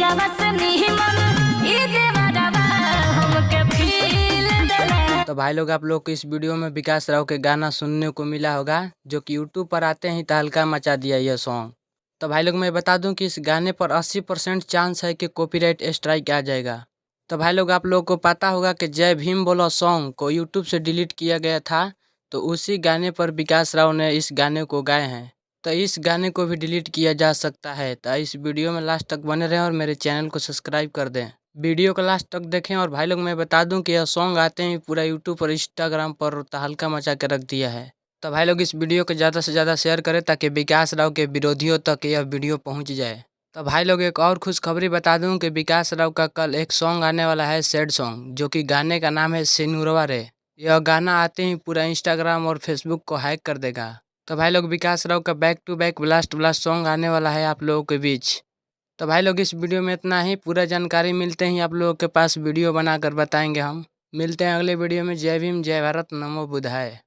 दिलवा से निमन ई देवरवा हमके फील देले। तो भाई लोग आप लोग को इस वीडियो में विकास राव के गाना सुनने को मिला होगा, जो कि यूट्यूब पर आते ही तहलका मचा दिया यह सॉन्ग। तो भाई लोग मैं बता दूं कि इस गाने पर 80% चांस है कि कॉपीराइट स्ट्राइक आ जाएगा। तो भाई लोग आप लोग को पता होगा कि जय भीम बोलो सॉन्ग को यूट्यूब से डिलीट किया गया था, तो उसी गाने पर विकास राव ने इस गाने को गाए हैं। तो इस गाने को भी डिलीट किया जा सकता है। तो इस वीडियो में लास्ट तक बने रहें और मेरे चैनल को सब्सक्राइब कर दें। वीडियो को लास्ट तक देखें। और भाई लोग मैं बता दूं कि यह सॉन्ग आते ही पूरा यूट्यूब और इंस्टाग्राम पर तहलका मचा के रख दिया है। तो भाई लोग इस वीडियो को ज़्यादा से ज़्यादा शेयर करें ताकि विकास राव के विरोधियों तक यह वीडियो पहुंच जाए। तो भाई लोग एक और खुशखबरी बता दूं कि विकास राव का कल एक सॉन्ग आने वाला है, सैड सॉन्ग, जो कि गाने का नाम है सिनुरवा रे। यह गाना आते ही पूरा इंस्टाग्राम और फेसबुक को हैक कर देगा। तो भाई लोग विकास राव का back to back blast blast song आने वाला है आप लोगों के बीच। तो भाई लोग इस वीडियो में इतना ही। पूरा जानकारी मिलते ही आप लोगों के पास वीडियो बनाकर बताएंगे हम। मिलते हैं अगले वीडियो में। जय भीम, जय भारत, नमो बुद्धाय।